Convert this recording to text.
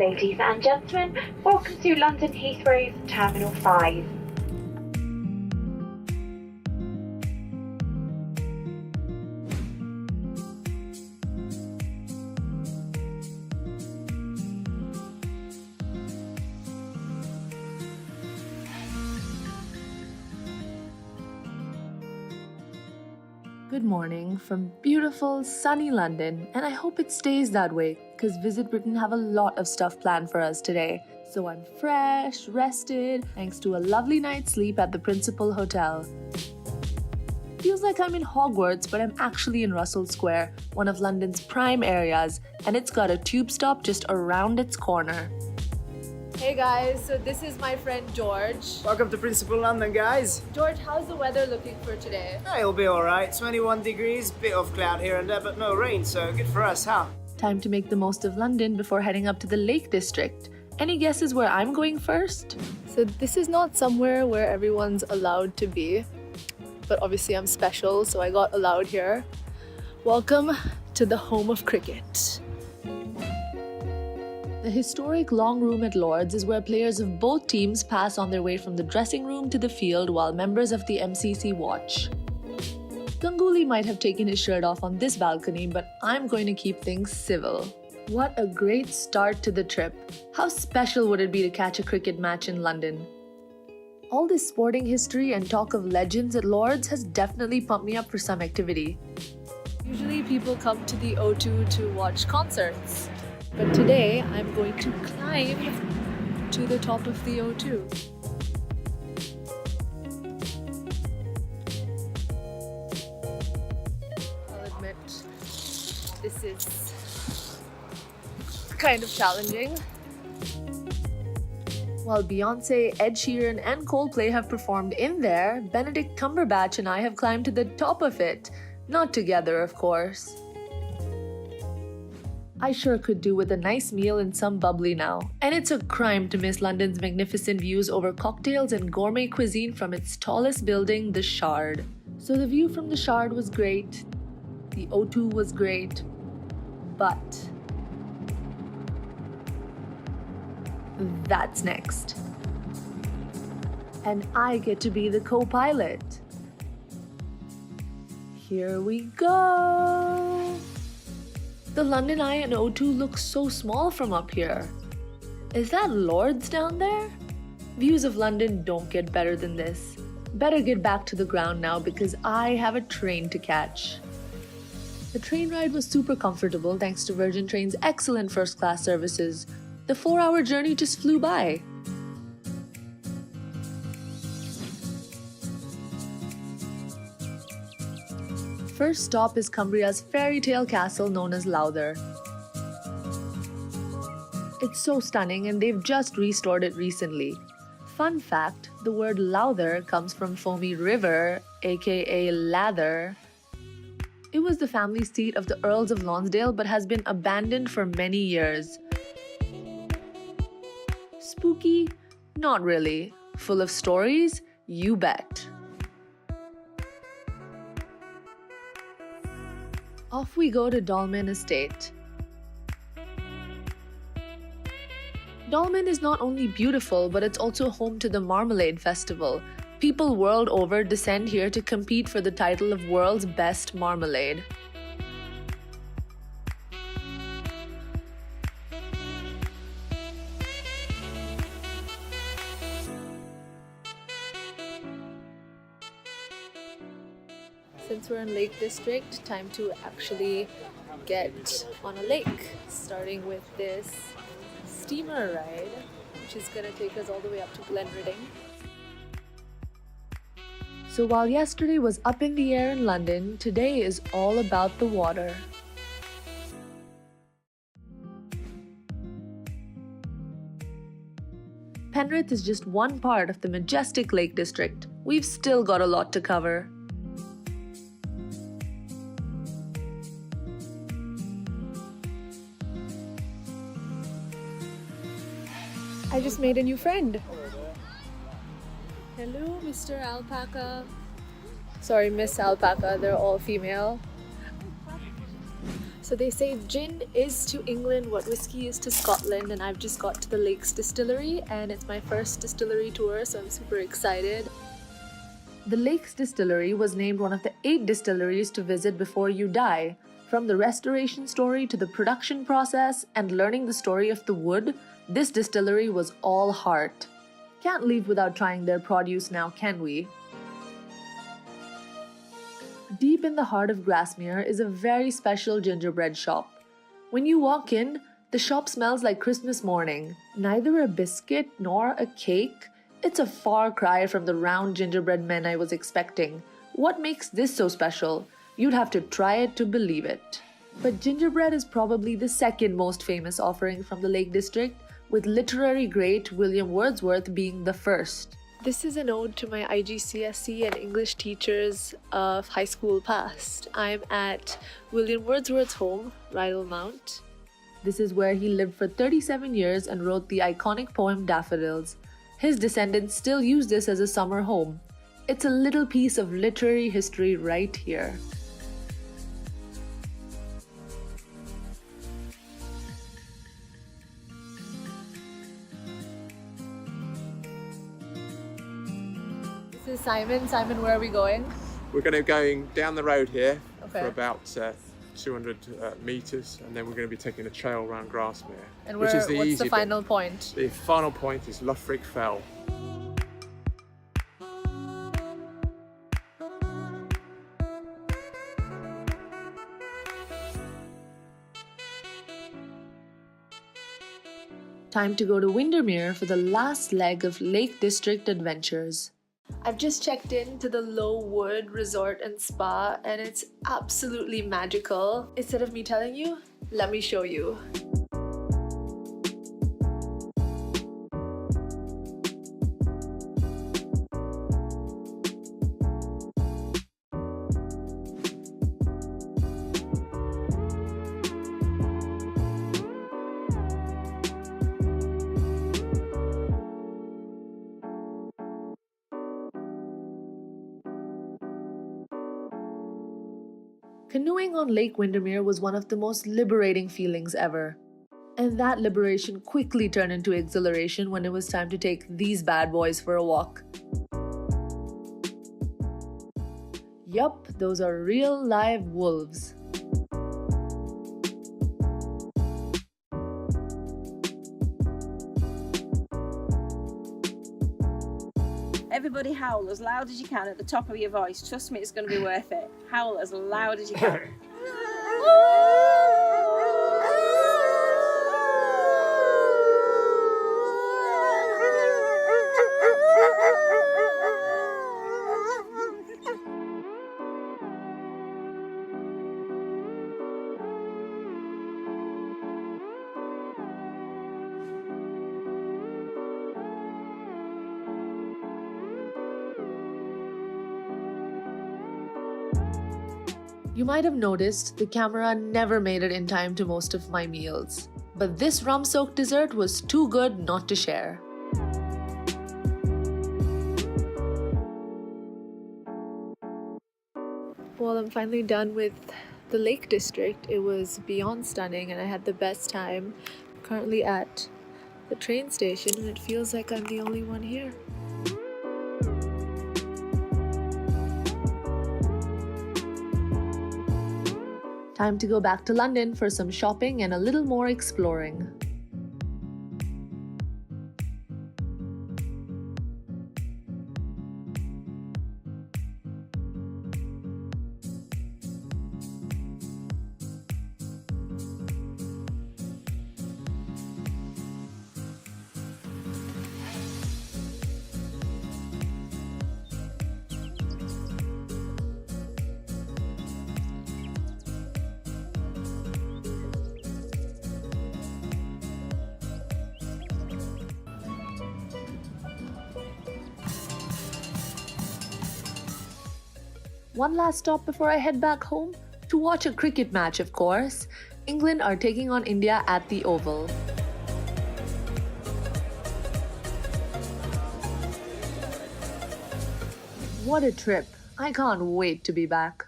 Ladies and gentlemen, welcome to London Heathrow's Terminal 5. Good morning from beautiful, sunny London, and I hope it stays that way because Visit Britain have a lot of stuff planned for us today. So I'm fresh, rested, thanks to a lovely night's sleep at the Principal Hotel. Feels like I'm in Hogwarts, but I'm actually in Russell Square, one of London's prime areas, and it's got a tube stop just around its corner. Hey guys, so this is my friend George. Welcome to Principal London, guys. George, how's the weather looking for today? It'll be alright. 21 degrees, bit of cloud here and there, but no rain, so good for us, huh? Time to make the most of London before heading up to the Lake District. Any guesses where I'm going first? So this is not somewhere where everyone's allowed to be, but obviously I'm special, so I got allowed here. Welcome to the home of cricket. The historic Long Room at Lord's is where players of both teams pass on their way from the dressing room to the field while members of the MCC watch. Ganguly might have taken his shirt off on this balcony, but I'm going to keep things civil. What a great start to the trip. How special would it be to catch a cricket match in London? All this sporting history and talk of legends at Lord's has definitely pumped me up for some activity. Usually people come to the O2 to watch concerts. But today, I'm going to climb to the top of the O2. I'll admit, this is kind of challenging. While Beyonce, Ed Sheeran, and Coldplay have performed in there, Benedict Cumberbatch and I have climbed to the top of it. Not together, of course. I sure could do with a nice meal and some bubbly now. And it's a crime to miss London's magnificent views over cocktails and gourmet cuisine from its tallest building, the Shard. So the view from the Shard was great, the O2 was great, but that's next. And I get to be the co-pilot. Here we go! The London Eye and O2 look so small from up here. Is that Lord's down there? Views of London don't get better than this. Better get back to the ground now because I have a train to catch. The train ride was super comfortable thanks to Virgin Train's excellent first-class services. The 4-hour journey just flew by. First stop is Cumbria's fairy tale castle known as Lowther. It's so stunning and they've just restored it recently. Fun fact, the word Lowther comes from foamy river, aka lather. It was the family seat of the Earls of Lonsdale but has been abandoned for many years. Spooky? Not really. Full of stories? You bet. Off we go to Dolmen Estate. Dolmen is not only beautiful, but it's also home to the Marmalade Festival. People world over descend here to compete for the title of world's best marmalade. Since we're in Lake District, time to actually get on a lake, starting with this steamer ride, which is going to take us all the way up to Glenridding. So while yesterday was up in the air in London, today is all about the water. Penrith is just one part of the majestic Lake District. We've still got a lot to cover. I just made a new friend. Hello, Mr. Alpaca. Sorry, Miss Alpaca, they're all female. So they say gin is to England what whiskey is to Scotland, and I've just got to the Lakes Distillery and it's my first distillery tour, so I'm super excited. The Lakes Distillery was named one of the 8 distilleries to visit before you die. From the restoration story to the production process and learning the story of the wood, this distillery was all heart. Can't leave without trying their produce now, can we? Deep in the heart of Grasmere is a very special gingerbread shop. When you walk in, the shop smells like Christmas morning. Neither a biscuit nor a cake. It's a far cry from the round gingerbread men I was expecting. What makes this so special? You'd have to try it to believe it. But gingerbread is probably the second most famous offering from the Lake District, with literary great William Wordsworth being the first. This is an ode to my IGCSE and English teachers of high school past. I'm at William Wordsworth's home, Rydal Mount. This is where he lived for 37 years and wrote the iconic poem Daffodils. His descendants still use this as a summer home. It's a little piece of literary history right here. This is Simon. Simon, where are we going? We're going to be going down the road here Okay. for about 200 metres, and then we're going to be taking a trail around Grasmere. And which is what's the bit. final point? The final point is Loughrig Fell. Time to go to Windermere for the last leg of Lake District adventures. I've just checked in to the Low Wood Resort and Spa and it's absolutely magical. Instead of me telling you, let me show you. Canoeing on Lake Windermere was one of the most liberating feelings ever. And that liberation quickly turned into exhilaration when it was time to take these bad boys for a walk. Yup, those are real live wolves. Everybody howl as loud as you can at the top of your voice. Trust me, it's going to be worth it. Howl as loud as you can. You might have noticed the camera never made it in time to most of my meals. But this rum-soaked dessert was too good not to share. Well, I'm finally done with the Lake District. It was beyond stunning and I had the best time. I'm currently at the train station and it feels like I'm the only one here. Time to go back to London for some shopping and a little more exploring. One last stop before I head back home? To watch a cricket match, of course. England are taking on India at the Oval. What a trip. I can't wait to be back.